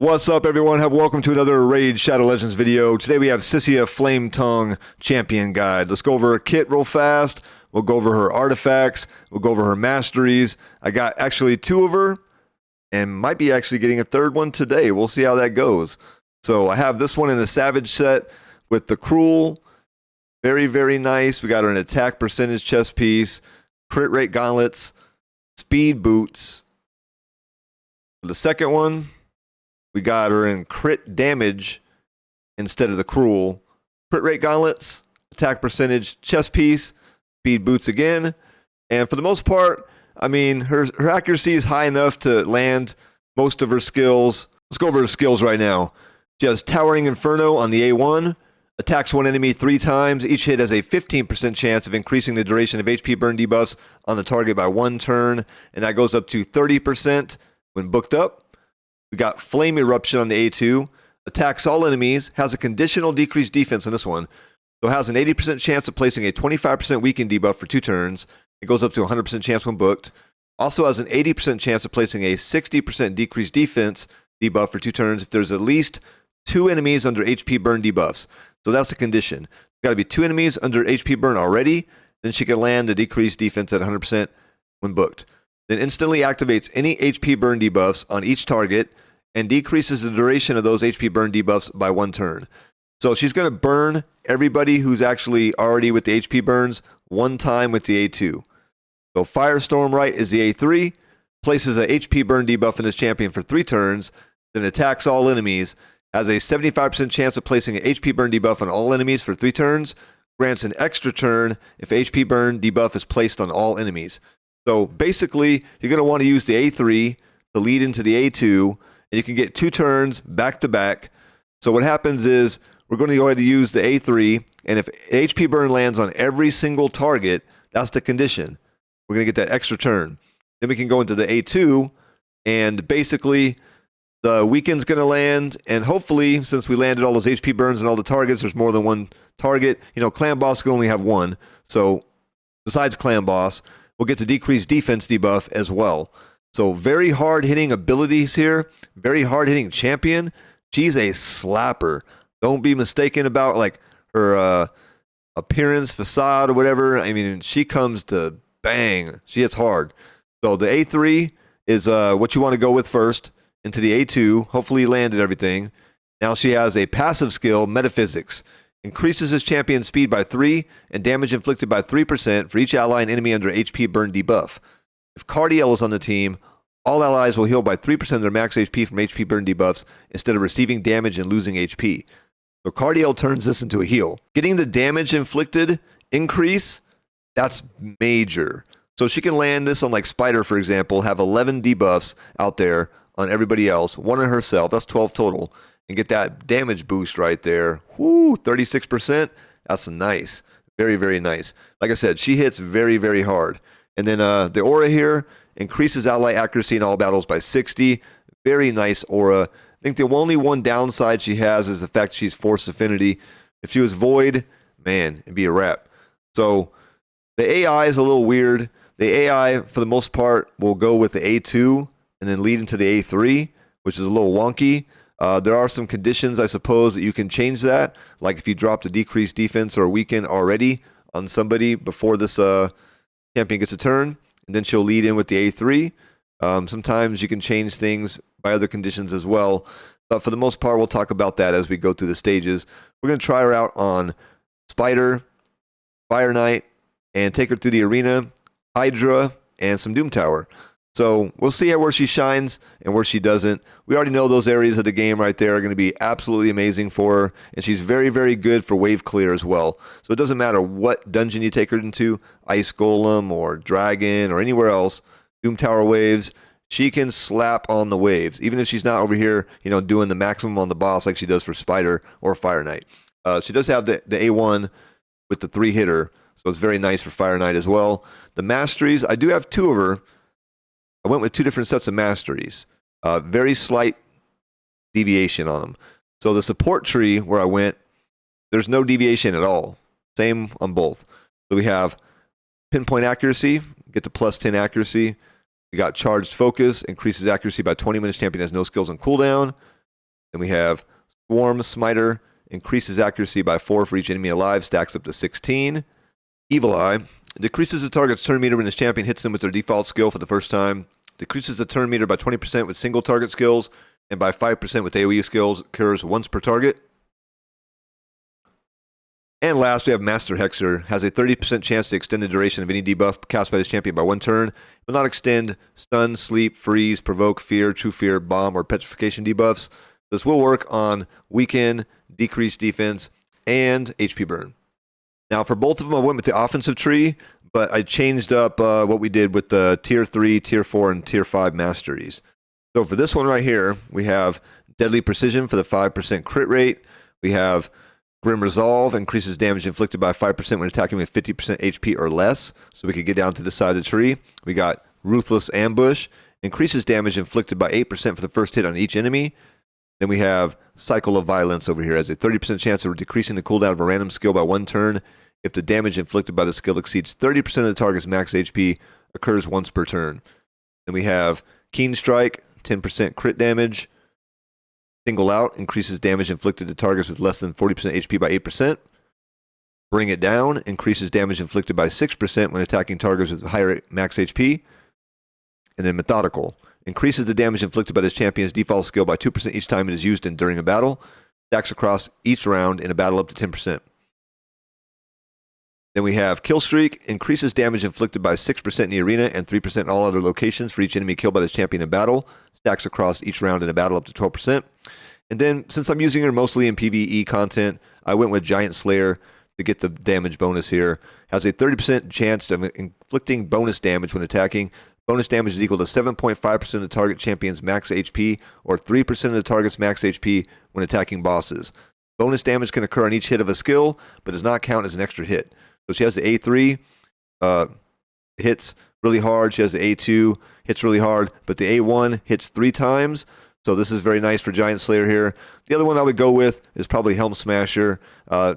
What's up, everyone? Welcome to another Raid Shadow Legends video. Today we have Sicia Flametongue Champion guide. Let's go over her kit real fast. We'll go over her artifacts. We'll go over her masteries. I got actually 2 of her and might be actually getting a 3rd one today. We'll see how that goes. So I have this one in the Savage set with the Cruel. Very, very nice. We got her an attack percentage chest piece, crit rate gauntlets, speed boots. For the second one, we got her in crit damage instead of the Cruel. Crit rate gauntlets, attack percentage chest piece, speed boots again. And for the most part, I mean, her accuracy is high enough to land most of her skills. Let's go over her skills right now. She has Towering Inferno on the A1. Attacks one enemy 3 times. Each hit has a 15% chance of increasing the duration of HP burn debuffs on the target by 1 turn. And that goes up to 30% when booked up. We got Flame Eruption on the A2. Attacks all enemies. Has a conditional decreased defense on this one. So it has an 80% chance of placing a 25% weaken debuff for 2 turns. It goes up to 100% chance when booked. Also has an 80% chance of placing a 60% decreased defense debuff for 2 turns if there's at least 2 enemies under HP burn debuffs. So that's the condition. Got to be 2 enemies under HP burn already. Then she can land the decreased defense at 100% when booked. Then instantly activates any HP burn debuffs on each target and decreases the duration of those HP burn debuffs by 1 turn. So she's going to burn everybody who's actually already with the HP burns 1 time with the A2. So Firestorm Right is the A3, places a HP burn debuff in this champion for 3 turns, then attacks all enemies, has a 75% chance of placing an HP burn debuff on all enemies for 3 turns, grants an extra turn if HP burn debuff is placed on all enemies. So basically, you're going to want to use the A3 to lead into the A2, and you can get 2 turns back to back. So what happens is we're going to go ahead and use the A3, and if HP burn lands on every single target, that's the condition. We're going to get that extra turn. Then we can go into the A2, and basically the weaken's going to land, and hopefully, since we landed all those HP burns on all the targets, there's more than 1 target. You know, Clan Boss can only have 1. So besides Clan Boss, we'll get the decreased defense debuff as well. So very hard-hitting abilities here. Very hard-hitting champion. She's a slapper. Don't be mistaken about like her appearance, facade, or whatever. I mean, she comes to bang. She hits hard. So the A3 is what you want to go with first. Into the A2. Hopefully you landed everything. Now she has a passive skill, Metaphysics. Increases his champion's speed by 3 and damage inflicted by 3% for each ally and enemy under HP burn debuff. If Cardiel is on the team, all allies will heal by 3% of their max HP from HP burn debuffs instead of receiving damage and losing HP. So Cardiel turns this into a heal. Getting the damage inflicted increase, that's major. So she can land this on like Spider, for example, have 11 debuffs out there on everybody else, 1 on herself, that's 12 total, and get that damage boost right there. Whoo, 36%, that's nice. Very, very nice. Like I said, she hits very, very hard. And then the aura here increases ally accuracy in all battles by 60. Very nice aura. I think the only one downside she has is the fact she's Force Affinity. If she was Void, man, it'd be a wrap. So the AI is a little weird. The AI, for the most part, will go with the A2 and then lead into the A3, which is a little wonky. There are some conditions, I suppose, that you can change that. Like if you drop the decreased defense or weaken already on somebody before this champion gets a turn, and then she'll lead in with the A3. Sometimes you can change things by other conditions as well. But for the most part, we'll talk about that as we go through the stages. We're going to try her out on Spider, Fire Knight, and take her through the arena, Hydra, and some Doom Tower. So we'll see where she shines and where she doesn't. We already know those areas of the game right there are going to be absolutely amazing for her. And she's very, very good for wave clear as well. So it doesn't matter what dungeon you take her into, Ice Golem or Dragon or anywhere else, Doom Tower waves, she can slap on the waves. Even if she's not over here, you know, doing the maximum on the boss like she does for Spider or Fire Knight. She does have the A1 with the 3-hitter. So it's very nice for Fire Knight as well. The masteries, I do have 2 of her. I went with 2 different sets of masteries. Very slight deviation on them. So the support tree where I went, there's no deviation at all. Same on both. So we have pinpoint accuracy, get the plus 10 accuracy. We got charged focus, increases accuracy by 20 minutes. Champion has no skills on cooldown. Then we have Swarm Smiter, increases accuracy by 4 for each enemy alive, stacks up to 16. Evil Eye, decreases the target's turn meter when this champion hits them with their default skill for the first time. Decreases the turn meter by 20% with single target skills, and by 5% with AoE skills, occurs once per target. And last, we have Master Hexer. Has a 30% chance to extend the duration of any debuff cast by this champion by 1 turn. Will not extend stun, sleep, freeze, provoke, fear, true fear, bomb, or petrification debuffs. This will work on weaken, decrease defense, and HP burn. Now, for both of them, I went with the offensive tree, but I changed up what we did with the Tier 3, Tier 4, and Tier 5 masteries. So for this one right here, we have Deadly Precision for the 5% crit rate. We have Grim Resolve, increases damage inflicted by 5% when attacking with 50% HP or less, so we could get down to the side of the tree. We got Ruthless Ambush, increases damage inflicted by 8% for the first hit on each enemy. Then we have Cycle of Violence over here, has a 30% chance of decreasing the cooldown of a random skill by 1 turn. If the damage inflicted by the skill exceeds 30% of the target's max HP, occurs once per turn. Then we have Keen Strike, 10% crit damage. Single Out, increases damage inflicted to targets with less than 40% HP by 8%. Bring It Down, increases damage inflicted by 6% when attacking targets with higher max HP. And then Methodical, increases the damage inflicted by this champion's default skill by 2% each time it is used during a battle. Stacks across each round in a battle up to 10%. Then we have Kill Streak, increases damage inflicted by 6% in the arena and 3% in all other locations for each enemy killed by this champion in battle. Stacks across each round in a battle up to 12%. And then, since I'm using her mostly in PvE content, I went with Giant Slayer to get the damage bonus here. Has a 30% chance of inflicting bonus damage when attacking. Bonus damage is equal to 7.5% of the target champion's max HP, or 3% of the target's max HP when attacking bosses. Bonus damage can occur on each hit of a skill, but does not count as an extra hit. So she has the A3, hits really hard. She has the A2, hits really hard, but the A1 hits 3 times. So this is very nice for Giant Slayer here. The other one I would go with is probably Helm Smasher.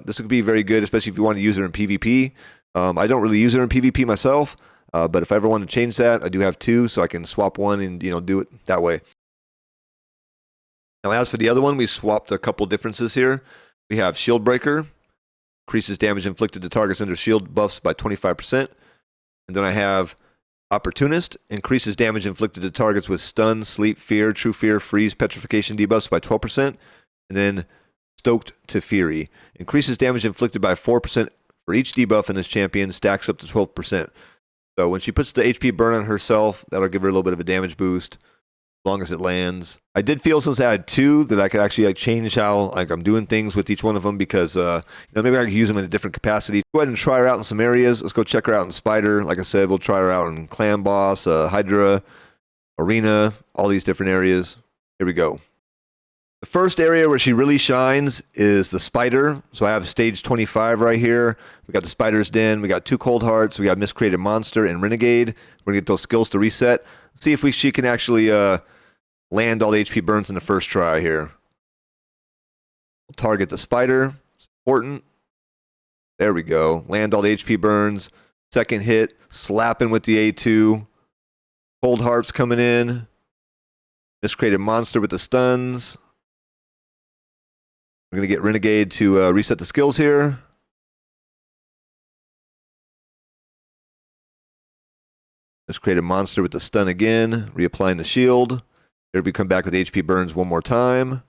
This would be very good, especially if you want to use her in PvP. I don't really use her in PvP myself, but if I ever want to change that, I do have 2, so I can swap one and do it that way. Now, as for the other one, we swapped a couple differences here. We have Shield Breaker, increases damage inflicted to targets under shield buffs by 25%. And then I have Opportunist, increases damage inflicted to targets with stun, sleep, fear, true fear, freeze, petrification debuffs by 12%. And then Stoked to Fury, increases damage inflicted by 4% for each debuff in this champion, stacks up to 12%. So when she puts the HP burn on herself, that'll give her a little bit of a damage boost, as long as it lands. I did feel, since I had 2, that I could actually change how I'm doing things with each one of them, because maybe I could use them in a different capacity. Go ahead and try her out in some areas. Let's go check her out in Spider. Like I said, we'll try her out in Clan Boss, Hydra, Arena, all these different areas. Here we go. The first area where she really shines is the Spider. So I have stage 25 right here. We got the Spider's Den. We got 2 Cold Hearts. We got Miscreated Monster and Renegade. We're going to get those skills to reset. See if she can actually land all the HP burns in the first try here. We'll target the Spider. It's important. There we go. Land all the HP burns. Second hit. Slapping with the A2. Cold Hearts coming in. Miscreated Monster with the stuns. We're going to get Renegade to reset the skills here. Miscreated Monster with the stun again. Reapplying the shield. Here we come back with HP burns one more time.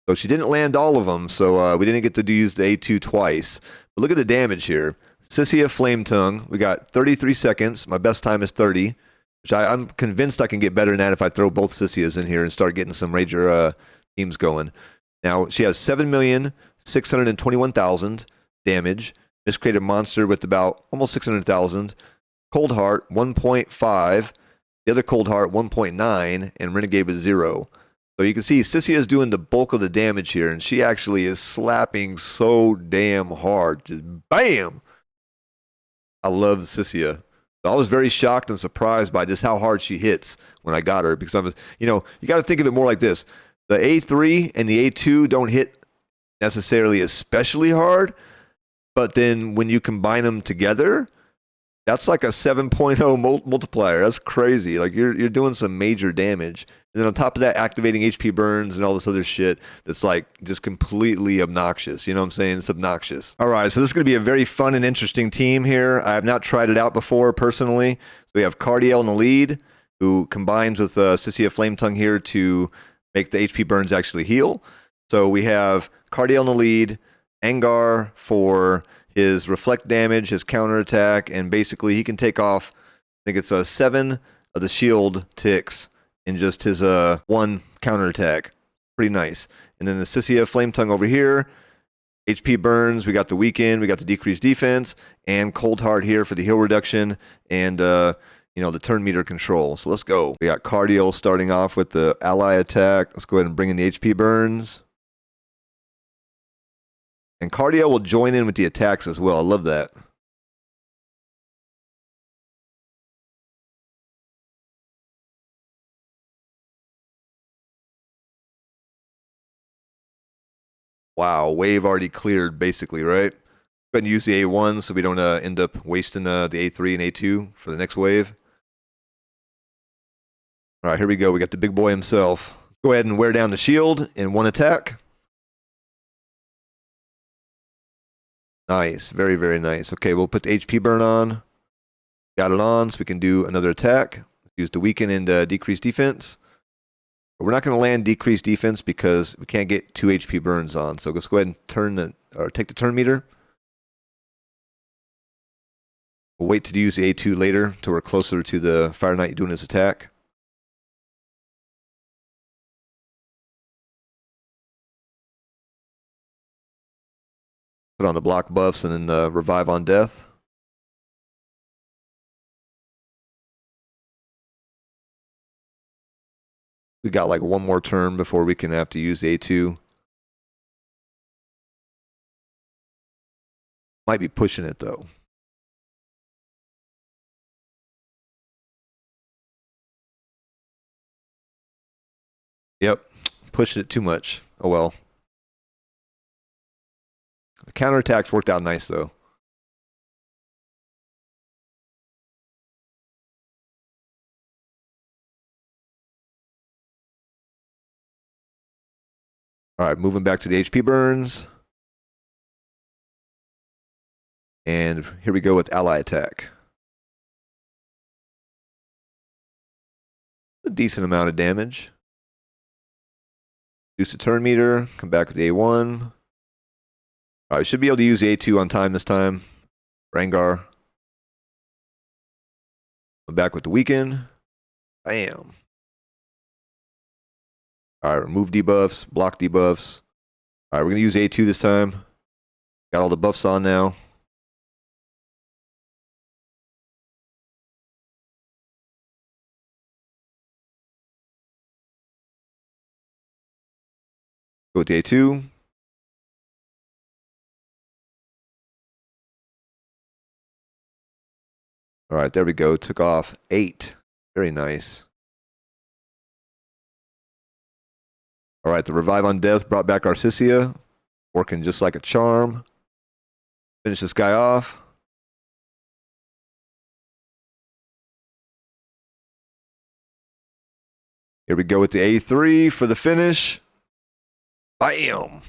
So she didn't land all of them, so we didn't get to use the A2 twice. But look at the damage here. Sicia Flametongue, we got 33 seconds. My best time is 30, which I'm convinced I can get better than that if I throw both Sicias in here and start getting some major teams going. Now, she has 7,621,000 damage. Miscreated Monster with about almost 600,000. Cold Heart, 1.5. The other Cold Heart, 1.9. And Renegade with 0. So you can see Sicia is doing the bulk of the damage here, and she actually is slapping so damn hard. Just bam! I love Sicia. I was very shocked and surprised by just how hard she hits when I got her, because I'm, you got to think of it more like this. The A3 and the A2 don't hit necessarily especially hard, but then when you combine them together, that's like a 7.0 multiplier. That's crazy. Like you're doing some major damage. And then on top of that, activating HP burns and all this other shit that's like just completely obnoxious. You know what I'm saying? It's obnoxious. All right, so this is going to be a very fun and interesting team here. I have not tried it out before personally. So we have Cardiel in the lead, who combines with Sicia Flametongue here to make the HP burns actually heal. So we have Cardiel in the lead, Angar for his reflect damage, his counterattack, and basically he can take off, I think it's 7 of the shield ticks in just his 1 counterattack. Pretty nice. And then the Sicia Flametongue over here, HP burns, we got the weaken, we got the decreased defense, and Cold Heart here for the heal reduction and you know, the turn meter control. So let's go. We got Cardiel starting off with the ally attack. Let's go ahead and bring in the HP burns. And Cardiel will join in with the attacks as well. I love that. Wow, wave already cleared basically, right? Go ahead and use the A1 so we don't end up wasting the A3 and A2 for the next wave. All right, here we go. We got the big boy himself. Go ahead and wear down the shield in 1 attack. Nice, very, very nice. Okay, we'll put the HP burn on. Got it on, so we can do another attack. Use the weaken and decrease defense. But we're not going to land decreased defense because we can't get 2 HP burns on. So let's go ahead and take the turn meter. We'll wait to use the A2 later till we're closer to the Fire Knight doing his attack. Put on the block buffs and then revive on death. We got like 1 more turn before we can have to use the A2. Might be pushing it though. Yep, pushing it too much. Oh well. The counterattacks worked out nice though. All right, moving back to the HP burns. And here we go with ally attack. A decent amount of damage. Use the turn meter, come back with the A1. All right, should be able to use the A2 on time this time. Rangar. I'm back with the weaken. Bam. All right, remove debuffs, block debuffs. All right, we're going to use A2 this time. Got all the buffs on now. Go with the A2. All right, there we go. Took off 8. Very nice. All right, the revive on death brought back our Sicia. Working just like a charm. Finish this guy off. Here we go with the A3 for the finish. Bam!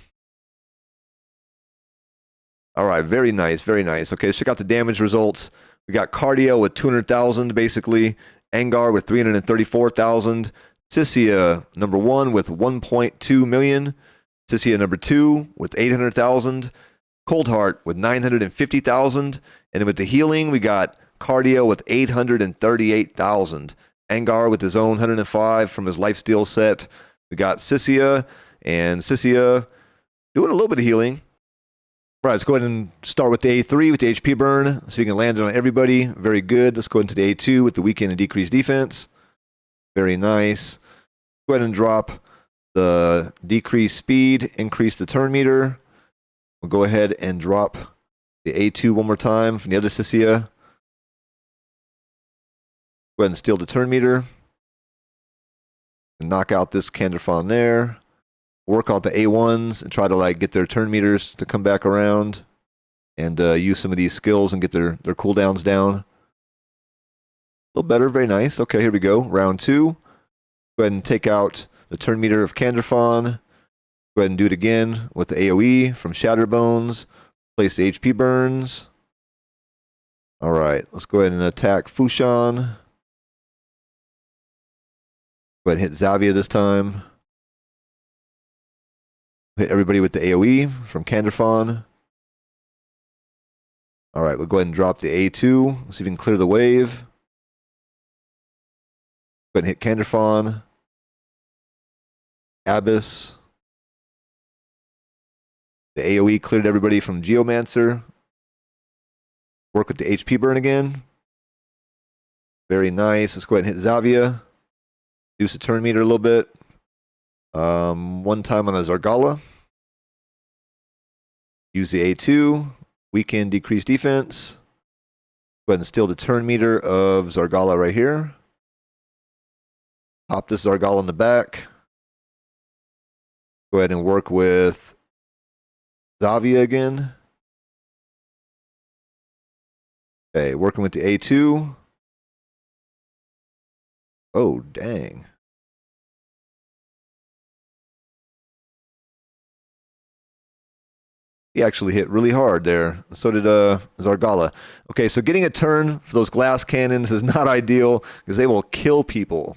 All right, very nice, very nice. Okay, let's check out the damage results. We got Cardiel with 200,000 basically. Angar with 334,000. Sicia number 1 with 1.2 million. Sicia number 2 with 800,000. Cold Heart with 950,000. And then with the healing, we got Cardiel with 838,000. Angar with his own 105 from his lifesteal set. We got Sicia, and Sicia doing a little bit of healing. All right, let's go ahead and start with the A3 with the HP burn so you can land it on everybody. Very good. Let's go into the A2 with the weaken and decreased defense. Very nice. Go ahead and drop the decreased speed, increase the turn meter. We'll go ahead and drop the A2 one more time from the other Sicia. Go ahead and steal the turn meter. And knock out this Canderfon there. Work on the A1s and try to like get their turn meters to come back around. And use some of these skills and get their cooldowns down. A little better, very nice. Okay, here we go. Round 2. Go Go ahead and take out the turn meter of Canderfawn. Go ahead and do it again with the AoE from Shatterbones. Place the HP burns. All right, let's go ahead and attack Fushan. Go ahead and hit Zavia this time. Hit everybody with the AoE from Canderfawn. All right, we'll go ahead and drop the A2. Let's see if we can clear the wave. Go ahead and hit Canderfawn. Abyss. The AoE cleared everybody from Geomancer. Work with the HP burn again. Very nice. Let's go ahead and hit Zavia. Reduce the turn meter a little bit. One time on a Zargala. Use the A2. Weaken, decrease defense. Go ahead and steal the turn meter of Zargala right here. Pop this Zargala in the back. Go ahead and work with Zavia again. Okay, working with the A2. Oh, dang. He actually hit really hard there. So did Zargala. Okay, so getting a turn for those glass cannons is not ideal because they will kill people.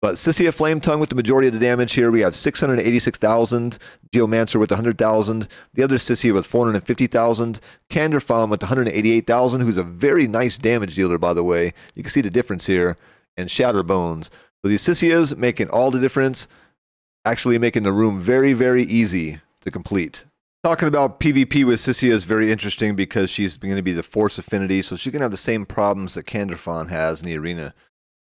But Sicia Flametongue with the majority of the damage here. We have 686,000. Geomancer with 100,000. The other Sicia with 450,000. Canderfawn with 188,000, who's a very nice damage dealer, by the way. You can see the difference here. And Shatterbones. So these Sicias making all the difference. Actually making the room very, very easy to complete. Talking about PvP with Sicia is very interesting because she's going to be the Force Affinity, so she can have the same problems that Canderfawn has in the arena.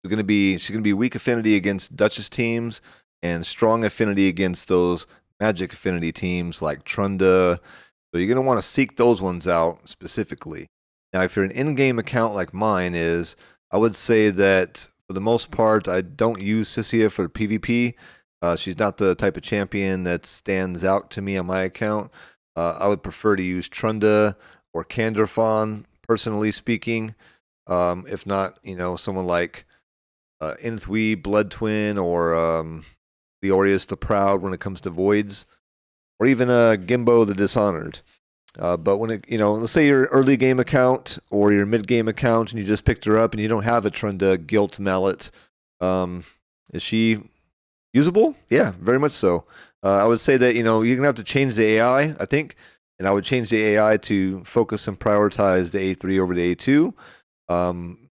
She's going to be weak affinity against Duchess teams and strong affinity against those magic affinity teams like Trunda. So you're going to want to seek those ones out specifically. Now, if you're an in-game account like mine is, I would say that for the most part, I don't use Sicia for PvP. She's not the type of champion that stands out to me on my account. I would prefer to use Trunda or Canderfawn, personally speaking. If not, you know, someone like Inthwi, Blood Twin, or Leorius the Proud when it comes to Voids, or even Gimbo the Dishonored. But when it, you know, let's say your early game account or your mid game account and you just picked her up and you don't have a Trunda Guilt Mallet, is she usable? Yeah, very much so. I would say that, you know, you're going to have to change the AI, I think, and I would change the AI to focus and prioritize the A3 over the A2.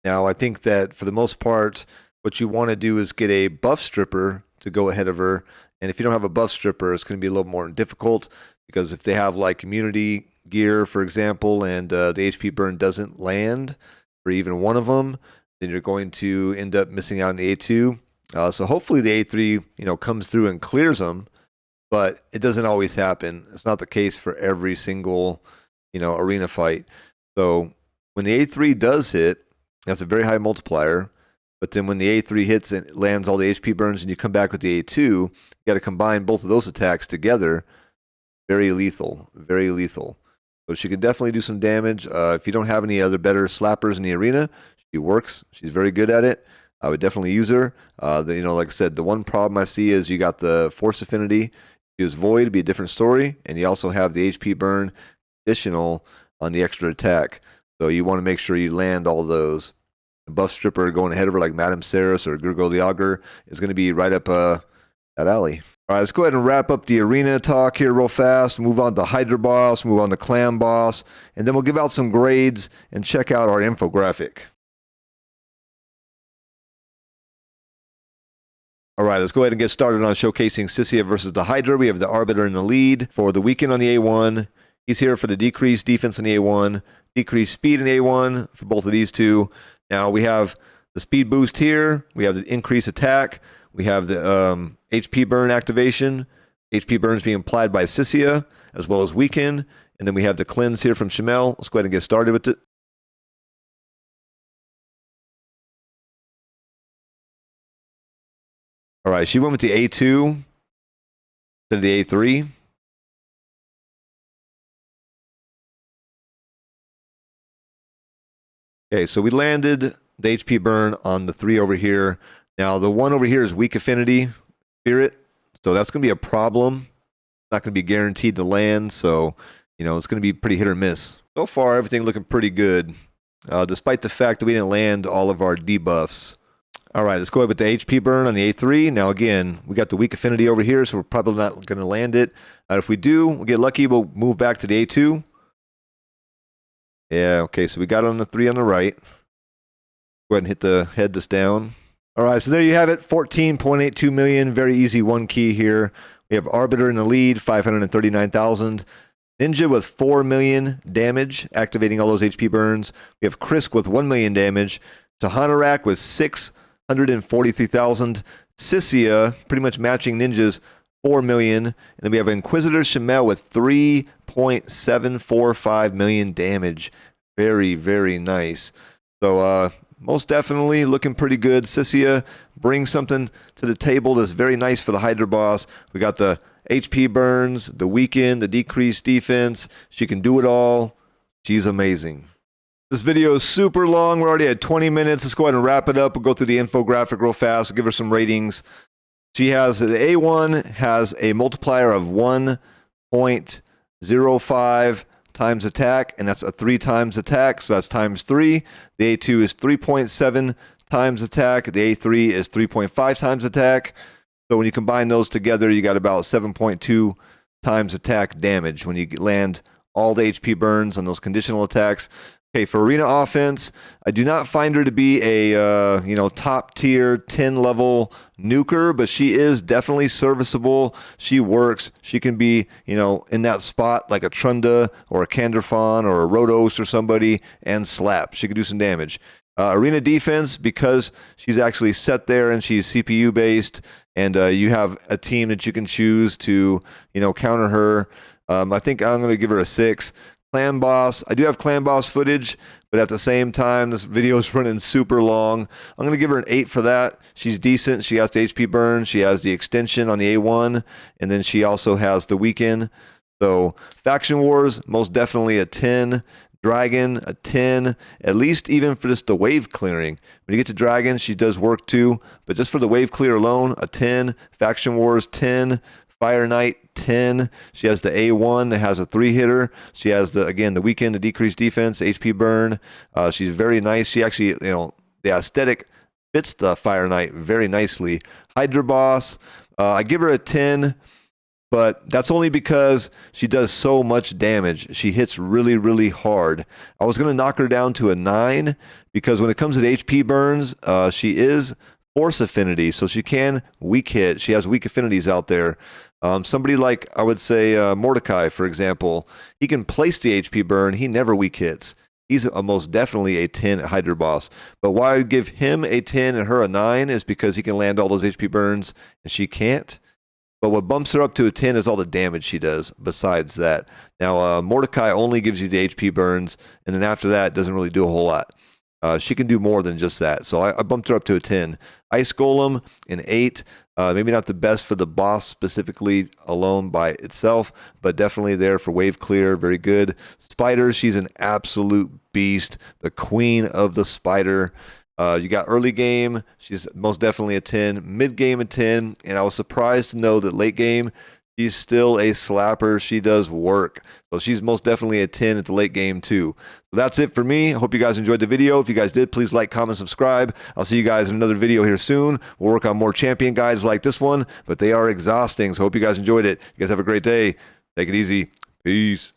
Now, I think that for the most part, what you want to do is get a buff stripper to go ahead of her. And if you don't have a buff stripper, it's going to be a little more difficult because if they have like immunity gear, for example, and the HP burn doesn't land for even one of them, then you're going to end up missing out on the A2. So hopefully the A3, you know, comes through and clears them, but it doesn't always happen. It's not the case for every single, you know, arena fight. So when the A3 does hit, that's a very high multiplier. But then when the A3 hits and lands all the HP burns and you come back with the A2, you got to combine both of those attacks together. Very lethal, very lethal. So she can definitely do some damage. If you don't have any other better slappers in the arena, she works. She's very good at it. I would definitely use her. You know, like I said, the one problem I see is you got the Force Affinity. Use Void, it'd be a different story. And you also have the HP burn additional on the extra attack. So you want to make sure you land all those. The buff stripper going ahead of her like Madame Ceres or Gurgo the Augur is going to be right up that alley. All right, let's go ahead and wrap up the arena talk here real fast. Move on to Hydra boss, move on to Clan boss, and then we'll give out some grades and check out our infographic. All right, let's go ahead and get started on showcasing Sicia versus the Hydra. We have the Arbiter in the lead for the weekend on the A1. He's here for the decreased defense on the A1, decreased speed in A1 for both of these two. Now we have the speed boost here. We have the increased attack. We have the HP burn activation. HP burns being applied by Sicia as well as weaken. And then we have the cleanse here from Shamel. Let's go ahead and get started with it. All right, she went with the A2 instead of the A3. Okay, so we landed the HP burn on the 3 over here. Now, the one over here is weak affinity spirit, so that's going to be a problem. Not going to be guaranteed to land, so, you know, it's going to be pretty hit or miss. So far, everything looking pretty good, despite the fact that we didn't land all of our debuffs. All right, let's go ahead with the HP burn on the A3. Now, again, we got the weak affinity over here, so we're probably not going to land it. If we do, we'll get lucky, we'll move back to the A2. Yeah, okay, so we got it on the 3 on the right. Go ahead and hit the head this down. All right, so there you have it, 14.82 million, very easy one key here. We have Arbiter in the lead, 539,000. Ninja with 4 million damage, activating all those HP burns. We have Krisk with 1 million damage. Tahanarak with 643,000. Sicia, pretty much matching Ninja's 4 million. And then we have Inquisitor Shamel with 3.745 million damage. Very, very nice. So, most definitely looking pretty good. Sicia brings something to the table that's very nice for the Hydra boss. We got the HP burns, the weaken, the decreased defense. She can do it all. She's amazing. This video is super long. We're already at 20 minutes. Let's go ahead and wrap it up. We'll go through the infographic real fast. We'll give her some ratings. She has, the A1 has a multiplier of 1.05 times attack, and that's a 3 times attack, so that's times 3. The A2 is 3.7 times attack. The A3 is 3.5 times attack. So when you combine those together, you got about 7.2 times attack damage when you land all the HP burns on those conditional attacks. Okay, for arena offense, I do not find her to be a top tier 10 level nuker, but she is definitely serviceable. She works. She can be in that spot like a Trunda or a Kanderfon or a Rotos or somebody and slap. She could do some damage. Arena defense, because she's actually set there and she's CPU based, and you have a team that you can choose to counter her. I think I'm going to give her a 6. Clan boss, I do have clan boss footage, but at the same time, this video is running super long. I'm going to give her an 8 for that. She's decent. She has the HP burn. She has the extension on the A1, and then she also has the weaken. So faction wars, most definitely a 10. Dragon, a 10, at least even for just the wave clearing. When you get to Dragon, she does work too, but just for the wave clear alone, a 10. Faction wars, 10. Fire Knight, 10. She has the A1 that has a 3-hitter. She has the weaken, the decreased defense, HP burn. She's very nice. She actually, the aesthetic fits the Fire Knight very nicely. Hydra boss, I give her a 10, but that's only because she does so much damage. She hits really, really hard. I was going to knock her down to a 9 because when it comes to the HP burns, she is force affinity, so she can weak hit. She has weak affinities out there. Somebody like, I would say, Mordecai, for example, he can place the HP burn. He never weak hits. He's most definitely a 10 at Hydra boss. But why I give him a 10 and her a 9 is because he can land all those HP burns and she can't. But what bumps her up to a 10 is all the damage she does besides that. Now, Mordecai only gives you the HP burns, and then after that, doesn't really do a whole lot. She can do more than just that. So I bumped her up to a 10. Ice Golem, an 8. Maybe not the best for the boss specifically alone by itself, but definitely there for wave clear. Very good. Spider, she's an absolute beast. The queen of the spider. You got early game. She's most definitely a 10. Mid game a 10. And I was surprised to know that late game, she's still a slapper. She does work. So she's most definitely a 10 at the late game too. So that's it for me. I hope you guys enjoyed the video. If you guys did, please like, comment, subscribe. I'll see you guys in another video here soon. We'll work on more champion guides like this one, but they are exhausting. So I hope you guys enjoyed it. You guys have a great day. Take it easy. Peace.